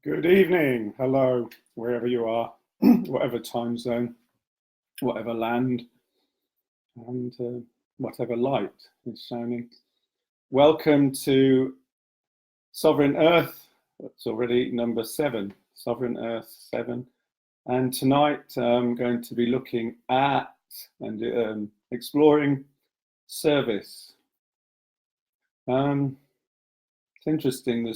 Good evening, hello, wherever you are, whatever time zone, whatever land, and whatever light is shining. Welcome to Sovereign Earth. It's already number 7, Sovereign Earth 7. And tonight I'm going to be looking at and exploring service. It's interesting,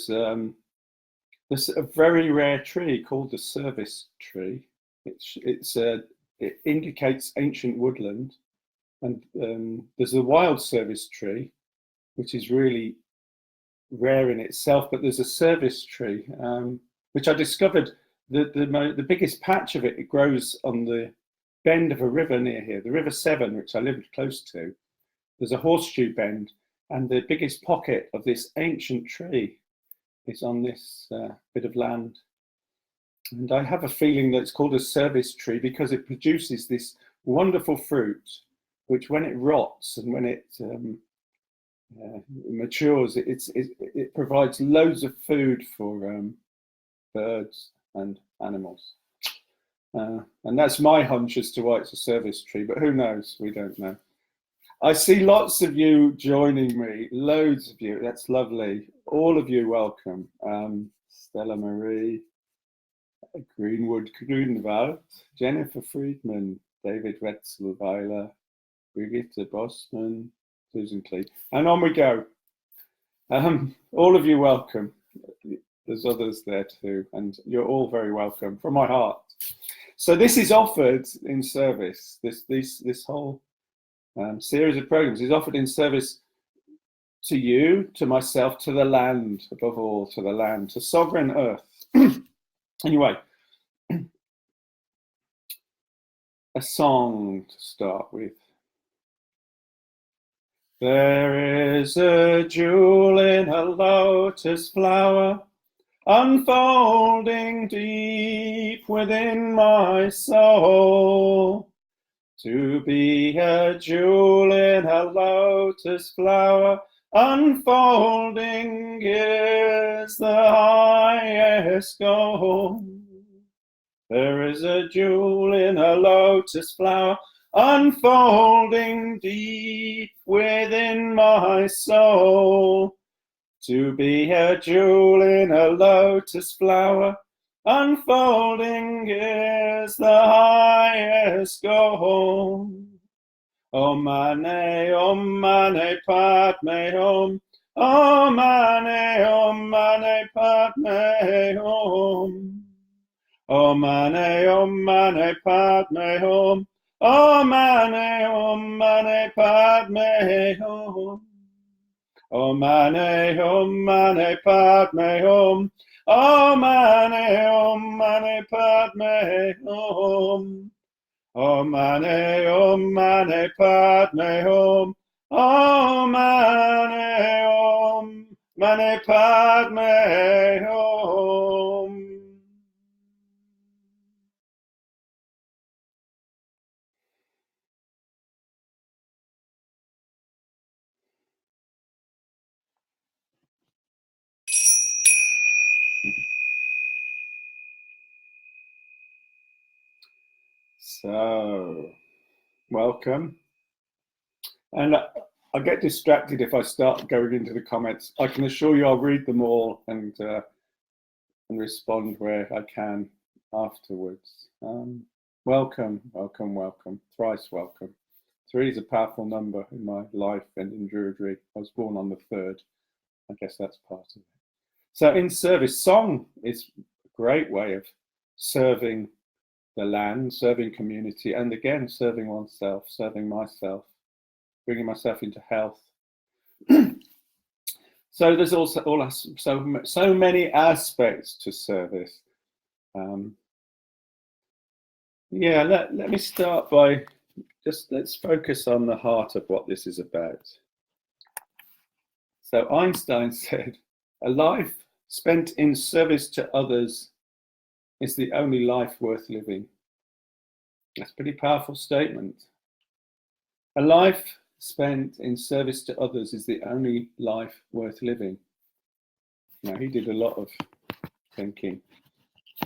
there's a very rare tree called the service tree. It indicates ancient woodland, and there's a wild service tree, which is really rare in itself. But there's a service tree, which I discovered the biggest patch of it. It grows on the bend of a river near here, the River Severn, which I lived close to. There's a horseshoe bend, and the biggest pocket of this ancient tree is on this bit of land. And I have a feeling that it's called a service tree because it produces this wonderful fruit, which when it rots and when it matures, it provides loads of food for birds and animals. And that's my hunch as to why it's a service tree, but who knows? We don't know. I see lots of you joining me, loads of you. That's lovely. All of you, welcome. Stella Marie, Greenwood Grunwald, Jennifer Friedman, David Wetzelweiler, Brigitte Bosman, Susan Clee, and on we go. All of you, welcome. There's others there too, and you're all very welcome from my heart. So this is offered in service. This whole series of programs is offered in service to you, to myself, to the land, above all, to the land, to sovereign earth. Anyway, a song to start with. There is a jewel in a lotus flower, unfolding deep within my soul. To be a jewel in a lotus flower, unfolding is the highest goal. There is a jewel in a lotus flower, unfolding deep within my soul. To be a jewel in a lotus flower, unfolding is the highest goal. Om mane padme hum. Om mane padme hum. Om mane padme hum. Om mane padme hum. Om mane padme hum. Om mane padme hum. Om mane padme hum. Om mane padme hum. So, welcome. And I get distracted if I start going into the comments. I can assure you I'll read them all and respond where I can afterwards. Welcome, welcome, welcome. Thrice welcome. 3 is a powerful number in my life and in Druidry. I was born on the 3rd. I guess that's part of it. So in service, song is a great way of serving the land, serving community, and again, serving oneself, serving myself, bringing myself into health. So there's also so many aspects to service. Yeah, let me start by let's focus on the heart of what this is about. So Einstein said, a life spent in service to others is the only life worth living. That's a pretty powerful statement. A life spent in service to others is the only life worth living. Now, he did a lot of thinking.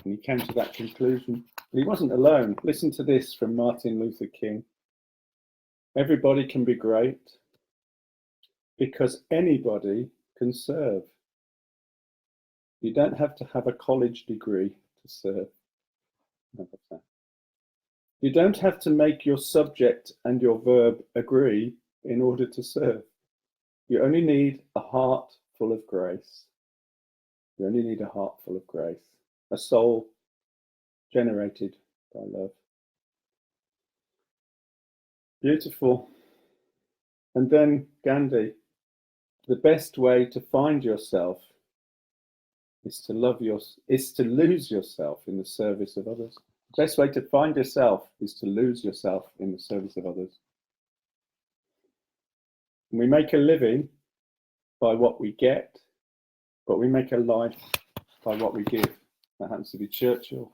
And he came to that conclusion. But he wasn't alone. Listen to this from Martin Luther King. Everybody can be great because anybody can serve. You don't have to have a college degree to serve. You don't have to make your subject and your verb agree in order to serve. You only need a heart full of grace. You only need a heart full of grace, a soul generated by love. Beautiful. And then Gandhi, the best way to find yourself is to lose yourself in the service of others. The best way to find yourself is to lose yourself in the service of others. And we make a living by what we get, but we make a life by what we give. That happens to be Churchill.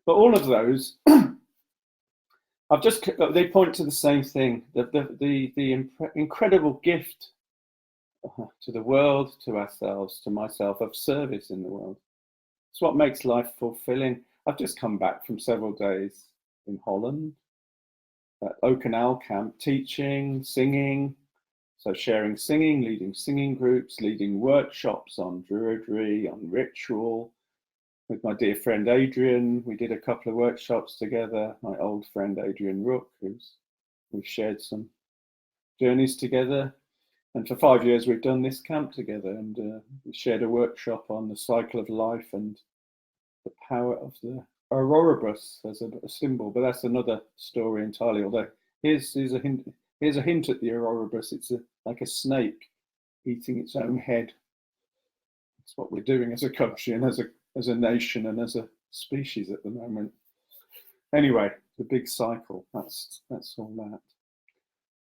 But all of those, they point to the same thing, the incredible gift to the world, to ourselves, to myself, of service in the world. It's what makes life fulfilling. I've just come back from several days in Holland, at Oak-and-Al camp, teaching, singing, so sharing singing, leading singing groups, leading workshops on Druidry, on ritual. With my dear friend Adrian, we did a couple of workshops together. My old friend Adrian Rook, we've shared some journeys together. And for 5 years, we've done this camp together, and we shared a workshop on the cycle of life and the power of the Ouroboros as a symbol. But that's another story entirely. Although here's a hint at the Ouroboros. It's like a snake eating its own head. That's what we're doing as a country and as a nation and as a species at the moment. Anyway, the big cycle. That's all that.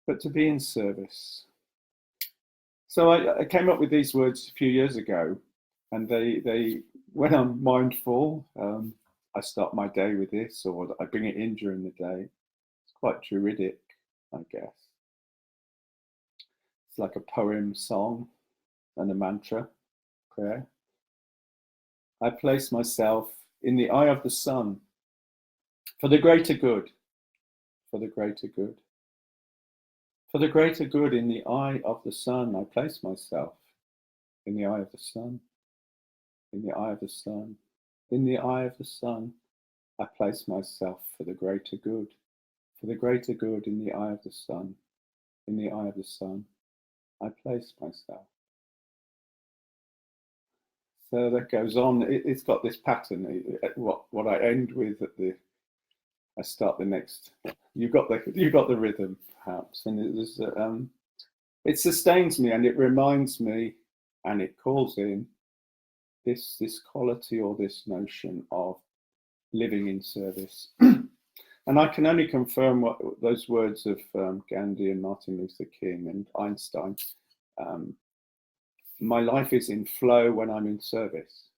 But to be in service. So I came up with these words a few years ago, and they when I'm mindful, I start my day with this, or I bring it in during the day. It's quite Druidic, I guess. It's like a poem, song, and a mantra, prayer. I place myself in the eye of the sun for the greater good, for the greater good. For the greater good, in the eye of the sun, I place myself. In the eye of the sun, in the eye of the sun, in the eye of the sun, I place myself for the greater good. For the greater good, in the eye of the sun, in the eye of the sun, I place myself. So that goes on. It's got this pattern. What I end with I start the next. You got the rhythm, perhaps, and it sustains me and it reminds me, and it calls in this quality or this notion of living in service. And I can only confirm what those words of Gandhi and Martin Luther King and Einstein. My life is in flow when I'm in service.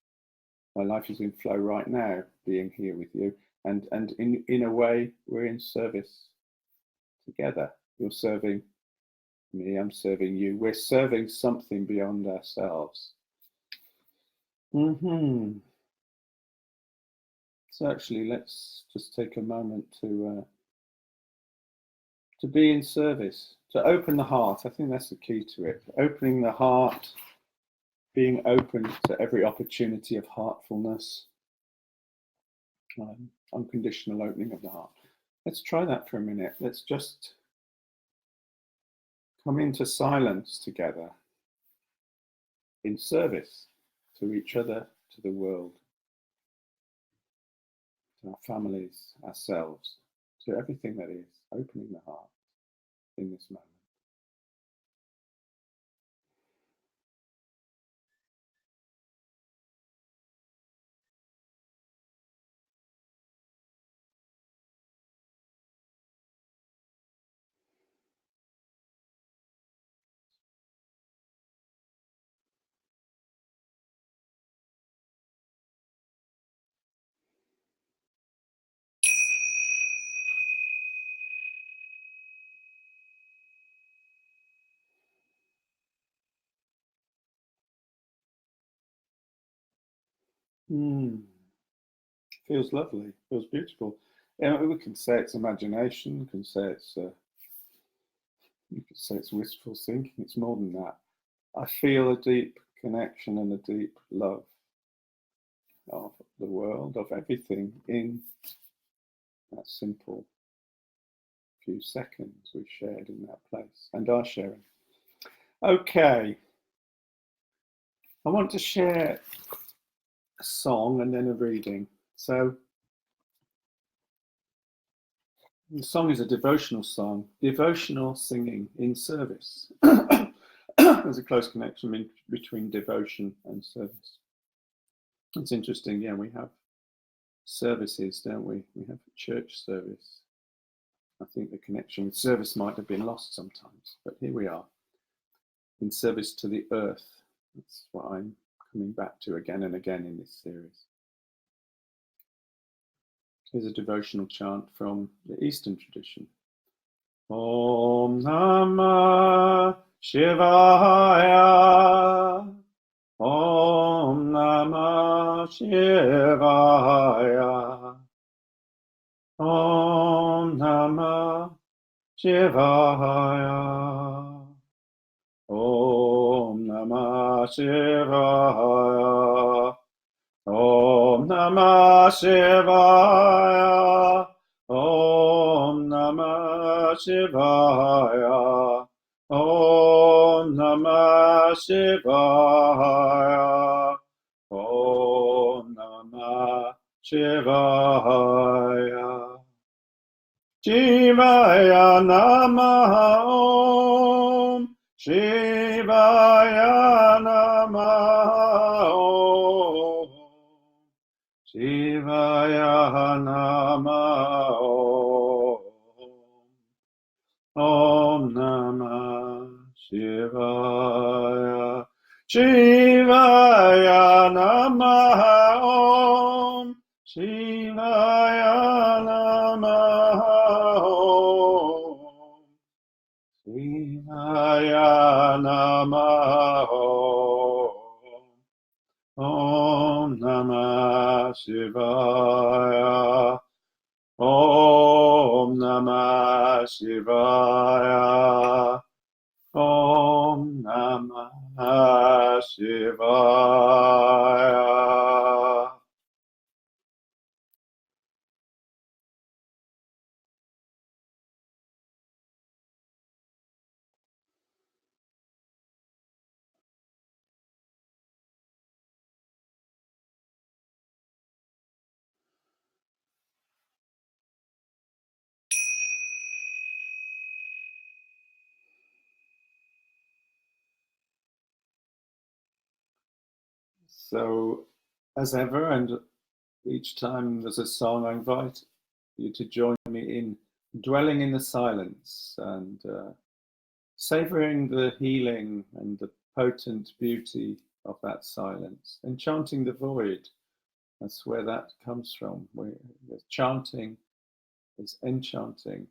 My life is in flow right now, being here with you. And in a way, we're in service together. You're serving me, I'm serving you. We're serving something beyond ourselves. So actually, let's just take a moment to be in service, to open the heart. I think that's the key to it. Opening the heart, being open to every opportunity of heartfulness. Unconditional opening of the heart. Let's try that for a minute. Let's just come into silence together in service to each other, to the world, to our families, ourselves, to everything that is, opening the heart in this moment. Feels lovely. Feels beautiful. Yeah, we can say it's imagination. We can say it's you could say it's wistful thinking. It's more than that. I feel a deep connection and a deep love of the world, of everything in that simple few seconds we shared in that place and are sharing. Okay. I want to share a song and then a reading. So the song is a devotional song, devotional singing in service. There's a close connection between devotion and service. It's interesting, yeah, we have services, don't we? We have church service. I think the connection with service might have been lost sometimes, but here we are, in service to the earth. That's what I'm coming back to again and again in this series. Here's a devotional chant from the Eastern tradition. Om Namah Shivaya. Om Namah Shivaya. Om Namah Shivaya. Om Namah Shivaya. Om Namah Shivaya. Om Namah Shivaya. Om Namah Shivaya. Om Namah Shivaya. Shivaya Namaha Om. Shivaya Namaha Om. Shivaya Namaha Om. Om Namah Shivaya. Shivaya Namaha Om. Shivaya Namaha Om. Shivaya Namaha Om. Om Namah Shivaya. Om Namah Shivaya. Om Namah Shivaya. So, as ever, and each time there's a song, I invite you to join me in dwelling in the silence and savoring the healing and the potent beauty of that silence, enchanting the void. That's where that comes from. The chanting is enchanting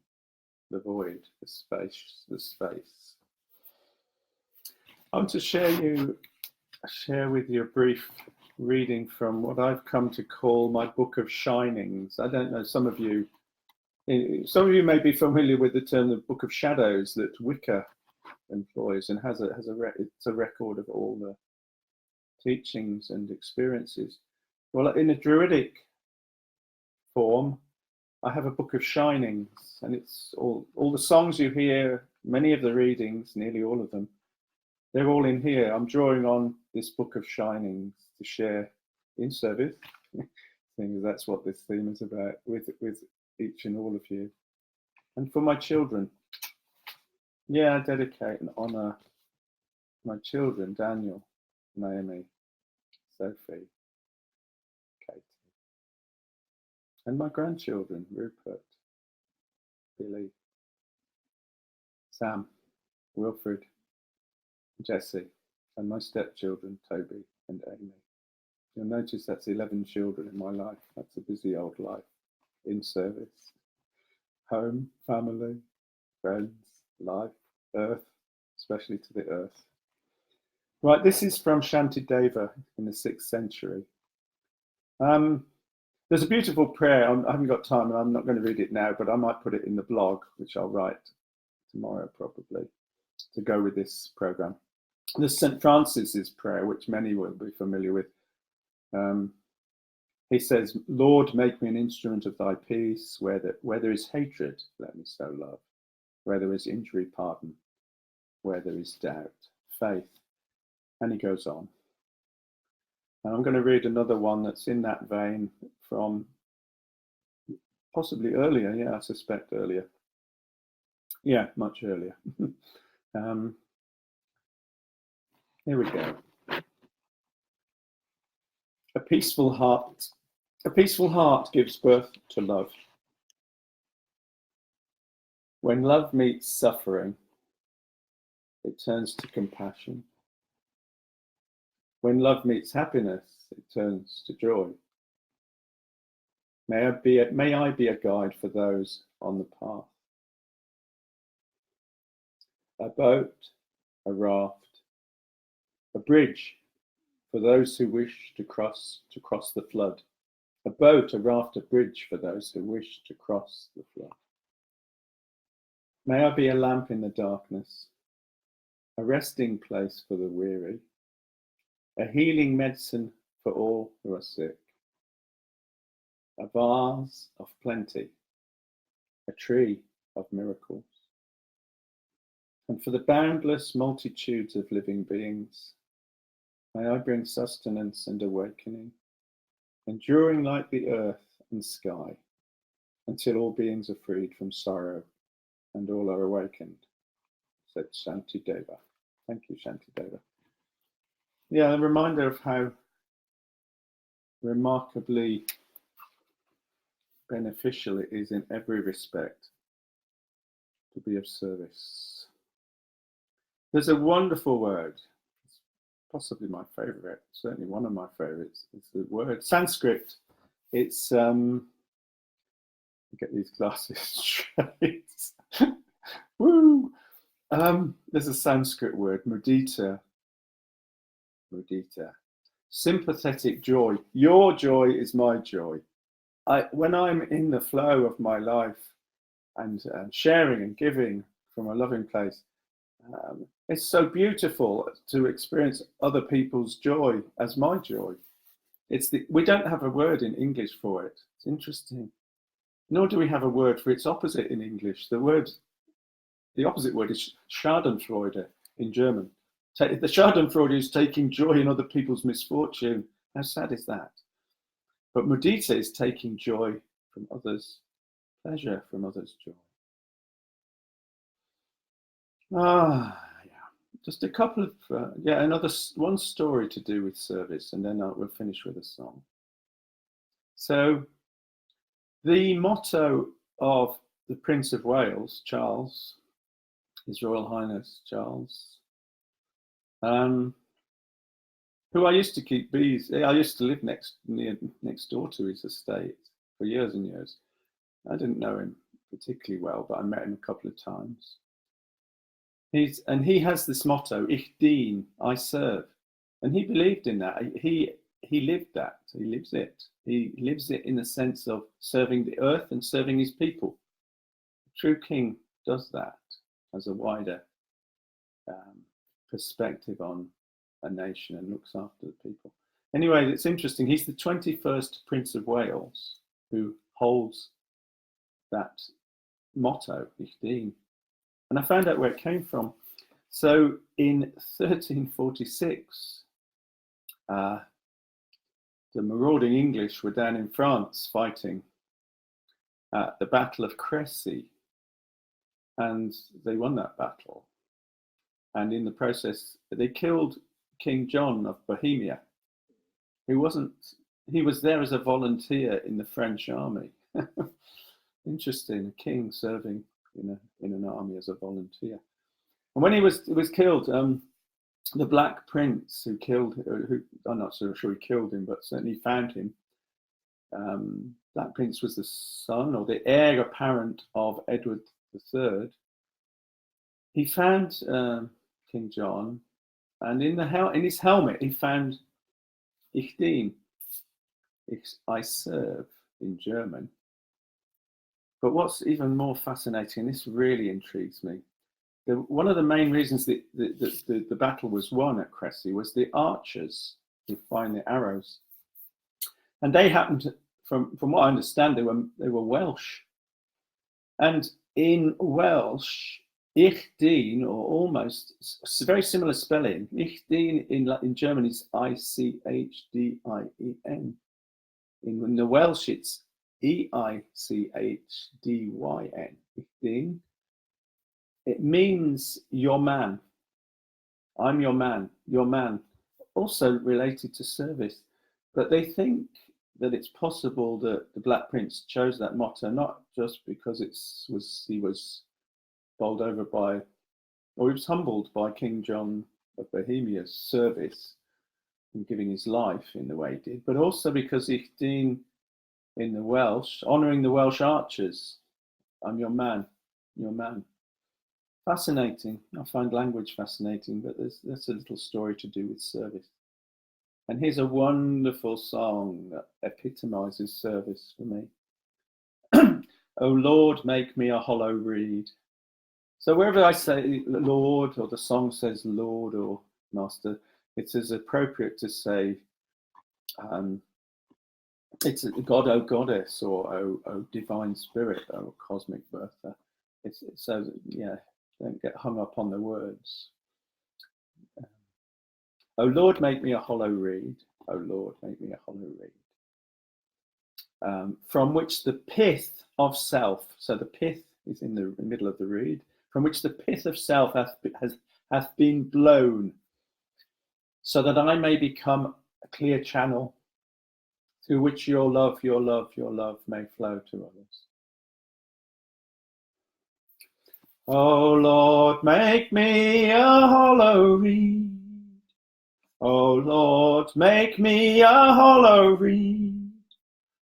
the void, the space, the space. I want to share with you a brief reading from what I've come to call my Book of Shinings. I don't know, some of you may be familiar with the term the Book of Shadows that Wicca employs, and it's a record of all the teachings and experiences. Well, in a Druidic form, I have a Book of Shinings, and it's all the songs you hear, many of the readings, nearly all of them, they're all in here. I'm drawing on this Book of Shinings to share in service. Seeing that's what this theme is about with each and all of you. And for my children, I dedicate and honor my children, Daniel, Naomi, Sophie, Katie, and my grandchildren, Rupert, Billy, Sam, Wilfred, Jesse, and my stepchildren, Toby and Amy. You'll notice that's 11 children in my life. That's a busy old life in service. Home, family, friends, life, earth, especially to the earth. Right, this is from Shantideva in the 6th century. There's a beautiful prayer. I haven't got time, and I'm not going to read it now, but I might put it in the blog, which I'll write tomorrow probably, to go with this program. There's St. Francis's prayer, which many will be familiar with. He says, Lord, make me an instrument of thy peace. Where there is hatred, let me sow love. Where there is injury, pardon. Where there is doubt, faith. And he goes on. And I'm going to read another one that's in that vein from possibly earlier. Yeah, I suspect earlier. Yeah, much earlier. Here we go. A peaceful heart gives birth to love. When love meets suffering, it turns to compassion. When love meets happiness, it turns to joy. May I be a guide for those on the path. A boat, a raft, a bridge for those who wish to cross the flood. A boat, a raft, a bridge for those who wish to cross the flood. May I be a lamp in the darkness, a resting place for the weary, a healing medicine for all who are sick, a vase of plenty, a tree of miracles. And for the boundless multitudes of living beings, may I bring sustenance and awakening, enduring like the earth and sky, until all beings are freed from sorrow and all are awakened, said Shantideva. Thank you, Shantideva. Yeah, a reminder of how remarkably beneficial it is in every respect to be of service. There's a wonderful word, it's possibly my favorite, certainly one of my favorites. It's the word Sanskrit. It's get these glasses straight. Woo! There's a Sanskrit word, mudita. Mudita. Sympathetic joy. Your joy is my joy. When I'm in the flow of my life and sharing and giving from a loving place, it's so beautiful to experience other people's joy as my joy. We don't have a word in English for it. It's interesting. Nor do we have a word for its opposite in English. The opposite word is Schadenfreude in German. The Schadenfreude is taking joy in other people's misfortune. How sad is that? But mudita is taking joy from others, pleasure from others' joy. Yeah. Just a couple of, one story to do with service, and then we'll finish with a song. So, the motto of the Prince of Wales, Charles, His Royal Highness Charles, who I used to keep bees. I used to live next door to his estate for years and years. I didn't know him particularly well, but I met him a couple of times. He has this motto, Ich dien, I serve, and he believed in that. He lived that. He lives it. He lives it in the sense of serving the earth and serving his people. The true king does that as a wider perspective on a nation and looks after the people. Anyway, it's interesting. He's the 21st Prince of Wales who holds that motto, Ich dien. And I found out where it came from. So in 1346, the marauding English were down in France fighting at the Battle of Crécy. And they won that battle. And in the process, they killed King John of Bohemia, he was there as a volunteer in the French army. Interesting, a king serving in an army as a volunteer. And when he was killed, the Black Prince who I'm not so sure he killed him, but certainly found him. Black Prince was the son or the heir apparent of Edward III. He found King John, and in his helmet he found Ich dien. I serve in German. But what's even more fascinating, this really intrigues me, one of the main reasons that the battle was won at Crécy was the archers who fired the arrows. And they happened to, from what I understand, they were Welsh. And in Welsh, Ich dien, or almost very similar spelling, Ich dien in German is I-C-H-D-I-E-N. In the Welsh, it's E-I-C-H-D-Y-N. Ich dien. It means your man. I'm your man, your man. Also related to service. But they think that it's possible that the Black Prince chose that motto not just because he was bowled over by, or he was humbled by King John of Bohemia's service in giving his life in the way he did, but also because Ich dien in the Welsh, honouring the Welsh archers. I'm your man, your man. Fascinating. I find language fascinating, but there's a little story to do with service. And here's a wonderful song that epitomizes service for me. Oh Lord, make me a hollow reed. So wherever I say Lord, or the song says Lord or Master, it's as appropriate to say it's God, oh Goddess, or oh Divine Spirit, oh Cosmic Bertha. It's so, yeah, don't get hung up on the words. Oh Lord, make me a hollow reed. Oh Lord, make me a hollow reed. From which the pith of self, so the pith is in the middle of the reed, from which the pith of self hath been blown, so that I may become a clear channel through which your love may flow to others. Oh Lord, make me a hollow reed. Oh Lord, make me a hollow reed.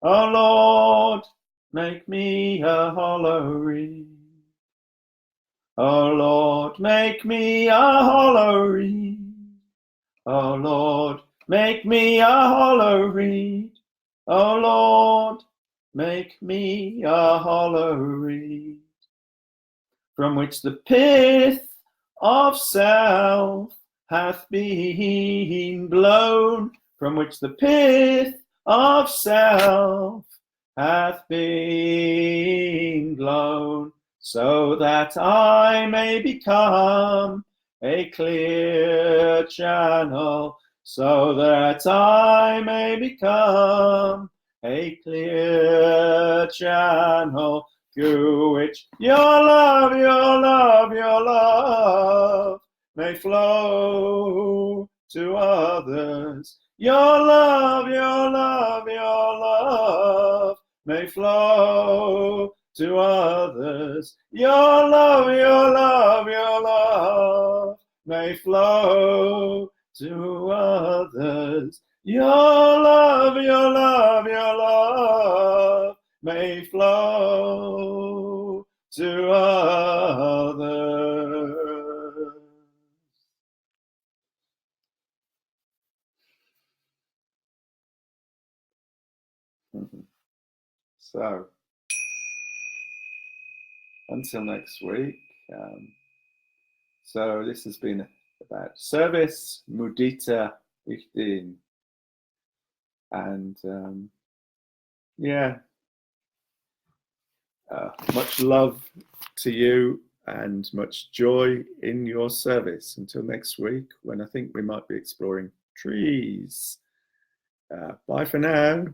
Oh Lord, make me a hollow reed. Oh Lord, make me a hollow reed. Oh Lord, make me a hollow reed. Oh Lord, make me a hollow reed. From which the pith of self hath been blown, from which the pith of self hath been blown, so that I may become a clear channel, so that I may become a clear channel, through which your love may flow to others. Your love may flow to others. Your love may flow to others. Your love may flow to others. So, until next week. So this has been about service, mudita, ich dien. And much love to you and much joy in your service. Until next week, when I think we might be exploring trees. Bye for now.